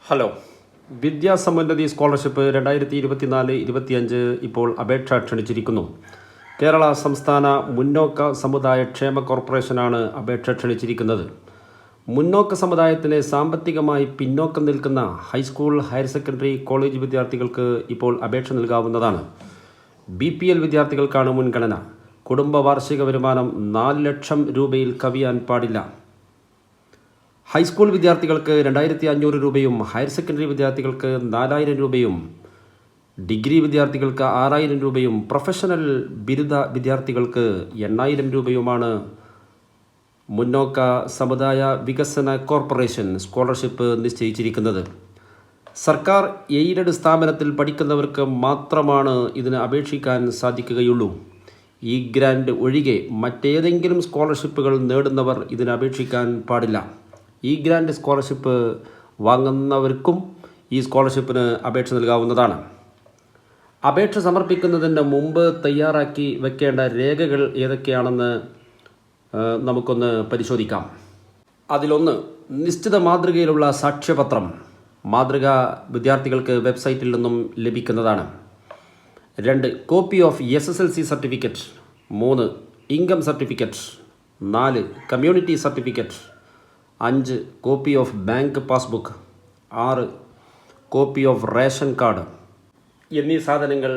Hello. വിദ്യാസമ്പന്നതി scholarship 2024-25 ഇപ്പോൾ അപേക്ഷ ക്ഷണിച്ചിരിക്കുന്നു. കേരള സംസ്ഥാന മുന്നോക്ക സമുദായ ക്ഷേമ കോർപ്പറേഷനാണ് അപേക്ഷ ക്ഷണിച്ചിരിക്കുന്നത്. മുന്നോക്ക സമുദായത്തിലെ സാമ്പത്തികമായി പിന്നോക്കം നിൽക്കുന്ന ഹൈസ്കൂൾ, ഹയർ സെക്കൻഡറി, കോളേജ് വിദ്യാർത്ഥികൾക്ക് ഇപ്പോൾ അപേക്ഷ നൽകാവുന്നതാണ്. BPL വിദ്യാർത്ഥികൾക്കാണ് മുൻഗണന. കുടുംബ വാർഷിക വരുമാനം 4 ലക്ഷം രൂപയിൽ കവിയാൻ പാടില്ല. ഹൈസ്കൂൾ വിദ്യാർത്ഥികൾക്ക് 2500 രൂപയും ഹയർ സെക്കൻഡറി വിദ്യാർത്ഥികൾക്ക് 4000 രൂപയും ഡിഗ്രി വിദ്യാർത്ഥികൾക്ക് 6000 രൂപയും പ്രൊഫഷണൽ ബിരുദ വിദ്യാർത്ഥികൾക്ക് 8000 രൂപയുമാണ് മുന്നോക്ക സമുദായ വികസന കോർപ്പറേഷൻ സ്കോളർഷിപ്പ് നിശ്ചയിച്ചിരിക്കുന്നത്. സർക്കാർ എയ്ഡഡ് സ്ഥാപനത്തിൽ പഠിക്കുന്നവർക്ക് മാത്രമാണ് ഇതിന് അപേക്ഷിക്കാൻ സാധിക്കുകയുള്ളൂ. ഈ ഗ്രാൻഡ് ഒഴികെ മറ്റേതെങ്കിലും സ്കോളർഷിപ്പുകൾ നേടുന്നവർ ഇതിന് അപേക്ഷിക്കാൻ പാടില്ല. ഈ ഗ്രാൻഡ് സ്കോളർഷിപ്പ് വാങ്ങുന്നവർക്കും ഈ സ്കോളർഷിപ്പിന് അപേക്ഷ നൽകാവുന്നതാണ്. അപേക്ഷ സമർപ്പിക്കുന്നതിന് മുമ്പ് തയ്യാറാക്കി വെക്കേണ്ട രേഖകൾ ഏതൊക്കെയാണെന്ന് നമുക്കൊന്ന് പരിശോധിക്കാം. അതിലൊന്ന്, നിശ്ചിത മാതൃകയിലുള്ള സാക്ഷ്യപത്രം. മാതൃക വിദ്യാർത്ഥികൾക്ക് വെബ്സൈറ്റിൽ നിന്നും ലഭിക്കുന്നതാണ്. 2, copy of SSLC certificate. 3, income certificate. 4, community certificate. 5, copy of bank passbook. 6, copy of ration card എന്നീ സാധനങ്ങൾ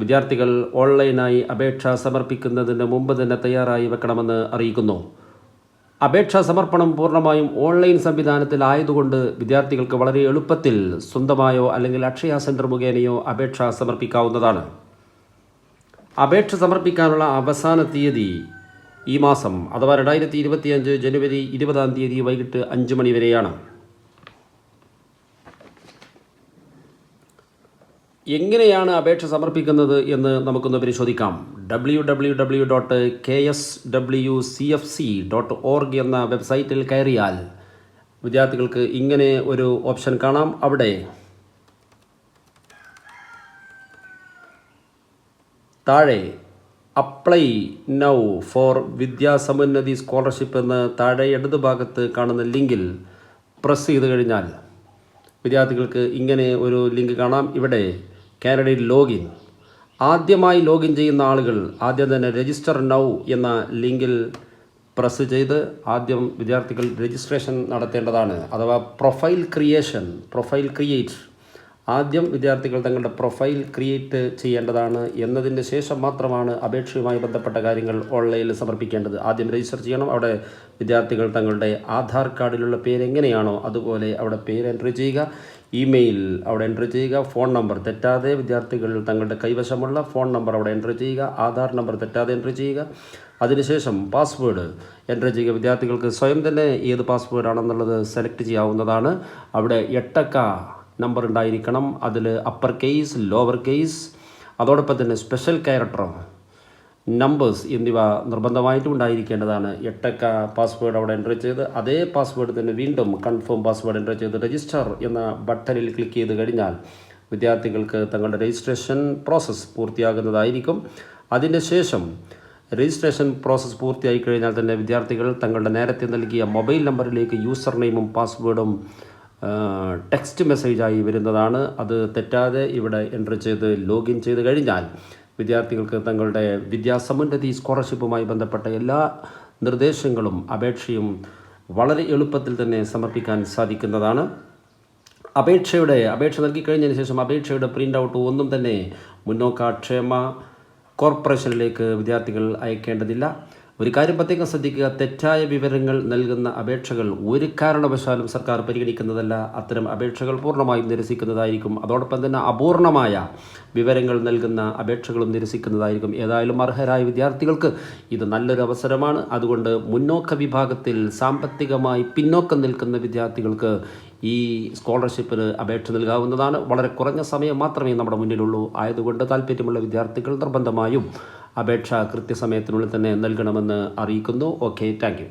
വിദ്യാർത്ഥികൾ ഓൺലൈനായി അപേക്ഷ സമർപ്പിക്കുന്നതിന് മുമ്പ് തന്നെ തയ്യാറായി വെക്കണമെന്ന് അറിയിക്കുന്നു. അപേക്ഷാ സമർപ്പണം പൂർണ്ണമായും ഓൺലൈൻ സംവിധാനത്തിലായതുകൊണ്ട് വിദ്യാർത്ഥികൾക്ക് വളരെ എളുപ്പത്തിൽ സ്വന്തമായോ അല്ലെങ്കിൽ അക്ഷയ സെൻറ്റർ മുഖേനയോ അപേക്ഷ സമർപ്പിക്കാവുന്നതാണ്. അപേക്ഷ സമർപ്പിക്കാനുള്ള അവസാന തീയതി ഈ മാസം അഥവാ 2025 ജനുവരി 20 വൈകിട്ട് 5 മണി വരെയാണ്. എങ്ങനെയാണ് അപേക്ഷ സമർപ്പിക്കുന്നത് എന്ന് നമുക്കൊന്ന് പരിശോധിക്കാം. www.kswcfc.org എന്ന വെബ്സൈറ്റിൽ കയറിയാൽ വിദ്യാർത്ഥികൾക്ക് ഇങ്ങനെ ഒരു ഓപ്ഷൻ കാണാം. അവിടെ താഴെ അപ്ലൈ നൗ ഫോർ വിദ്യാസമ്പന്നതി സ്കോളർഷിപ്പ് എന്ന് താഴെ ഇടതുഭാഗത്ത് കാണുന്ന ലിങ്കിൽ പ്രസ് ചെയ്ത് കഴിഞ്ഞാൽ വിദ്യാർത്ഥികൾക്ക് ഇങ്ങനെ ഒരു ലിങ്ക് കാണാം. ഇവിടെ കാൻഡിഡേറ്റ് ലോഗിൻ. ആദ്യമായി ലോഗിൻ ചെയ്യുന്ന ആളുകൾ ആദ്യം തന്നെ രജിസ്റ്റർ നൗ എന്ന ലിങ്കിൽ പ്രസ് ചെയ്ത് ആദ്യം വിദ്യാർത്ഥികൾ രജിസ്ട്രേഷൻ നടത്തേണ്ടതാണ്. അഥവാ പ്രൊഫൈൽ ക്രിയേറ്റ്. ആദ്യം വിദ്യാർത്ഥികൾ തങ്ങളുടെ പ്രൊഫൈൽ ക്രിയേറ്റ് ചെയ്യേണ്ടതാണ്. എന്നതിന് ശേഷം മാത്രമാണ് അപേക്ഷയുമായി ബന്ധപ്പെട്ട കാര്യങ്ങൾ ഓൺലൈനിൽ സമർപ്പിക്കേണ്ടത്. ആദ്യം രജിസ്റ്റർ ചെയ്യണം. അവിടെ വിദ്യാർത്ഥികൾ തങ്ങളുടെ ആധാർ കാർഡിലുള്ള പേര് എങ്ങനെയാണോ അതുപോലെ അവിടെ പേര് എൻട്രി ചെയ്യുക. ഇമെയിൽ അവിടെ എൻട്രി ചെയ്യുക. ഫോൺ നമ്പർ തെറ്റാതെ വിദ്യാർത്ഥികൾ തങ്ങളുടെ കൈവശമുള്ള ഫോൺ നമ്പർ അവിടെ എൻട്രി ചെയ്യുക. ആധാർ നമ്പർ തെറ്റാതെ എൻട്രി ചെയ്യുക. അതിനുശേഷം പാസ്വേഡ് എൻട്രി ചെയ്യുക. വിദ്യാർത്ഥികൾക്ക് സ്വയം തന്നെ ഏത് പാസ്വേഡ് ആണെന്നുള്ളത് സെലക്ട് ചെയ്യാവുന്നതാണ്. അവിടെ 8 അക്ക നമ്പർ ഉണ്ടായിരിക്കണം. അതിൽ അപ്പർ കേസ്, ലോവർ കേസ്, അതോടൊപ്പം തന്നെ സ്പെഷ്യൽ ക്യാരക്ടർ നമ്പേഴ്സ് എന്നിവ നിർബന്ധമായിട്ടും ഉണ്ടായിരിക്കേണ്ടതാണ്. 8 അക്ക പാസ്വേഡ് അവിടെ എൻട്രി ചെയ്ത് അതേ പാസ്വേഡ് തന്നെ വീണ്ടും കൺഫേം പാസ്വേഡ് എൻട്രി ചെയ്ത് രജിസ്റ്റർ എന്ന ബട്ടണിൽ ക്ലിക്ക് ചെയ്ത് കഴിഞ്ഞാൽ വിദ്യാർത്ഥികൾക്ക് തങ്ങളുടെ രജിസ്ട്രേഷൻ പ്രോസസ്സ് പൂർത്തിയാകുന്നതായിരിക്കും. അതിന് ശേഷം രജിസ്ട്രേഷൻ പ്രോസസ്സ് പൂർത്തിയായി കഴിഞ്ഞാൽ തന്നെ വിദ്യാർത്ഥികൾ തങ്ങളുടെ നേരത്തെ നൽകിയ മൊബൈൽ നമ്പറിലേക്ക് യൂസർ നെയിമും പാസ്വേഡും ടെക്സ്റ്റ് മെസ്സേജായി വരുന്നതാണ്. അത് തെറ്റാതെ ഇവിടെ എൻട്രി ചെയ്ത് ലോഗിൻ ചെയ്ത് കഴിഞ്ഞാൽ വിദ്യാർത്ഥികൾക്ക് തങ്ങളുടെ വിദ്യാസമ്പന്നതി സ്കോളർഷിപ്പുമായി ബന്ധപ്പെട്ട എല്ലാ നിർദ്ദേശങ്ങളും അപേക്ഷയും വളരെ എളുപ്പത്തിൽ തന്നെ സമർപ്പിക്കാൻ സാധിക്കുന്നതാണ്. അപേക്ഷ നൽകിക്കഴിഞ്ഞതിന് ശേഷം അപേക്ഷയുടെ പ്രിൻ്റ് ഔട്ട് ഒന്നും തന്നെ മുന്നോക്ക ക്ഷേമ കോർപ്പറേഷനിലേക്ക് വിദ്യാർത്ഥികൾ അയക്കേണ്ടതില്ല. ഒരു കാര്യം പ്രത്യേകം ശ്രദ്ധിക്കുക, തെറ്റായ വിവരങ്ങൾ നൽകുന്ന അപേക്ഷകൾ ഒരു കാരണവശാലും സർക്കാർ പരിഗണിക്കുന്നതല്ല. അത്തരം അപേക്ഷകൾ പൂർണ്ണമായും നിരസിക്കുന്നതായിരിക്കും. അതോടൊപ്പം തന്നെ അപൂർണമായ വിവരങ്ങൾ നൽകുന്ന അപേക്ഷകളും നിരസിക്കുന്നതായിരിക്കും. ഏതായാലും അർഹരായ വിദ്യാർത്ഥികൾക്ക് ഇത് നല്ലൊരു അവസരമാണ്. അതുകൊണ്ട് മുന്നോക്ക വിഭാഗത്തിൽ സാമ്പത്തികമായി പിന്നോക്കം നിൽക്കുന്ന വിദ്യാർത്ഥികൾക്ക് ഈ സ്കോളർഷിപ്പിന് അപേക്ഷ നൽകാവുന്നതാണ്. വളരെ കുറഞ്ഞ സമയം മാത്രമേ നമ്മുടെ മുന്നിലുള്ളൂ. ആയതുകൊണ്ട് താല്പര്യമുള്ള വിദ്യാർത്ഥികൾ നിർബന്ധമായും അപേക്ഷ കൃത്യസമയത്തിനുള്ളിൽ തന്നെ നൽകണമെന്ന് അറിയിക്കുന്നു. Okay, thank you.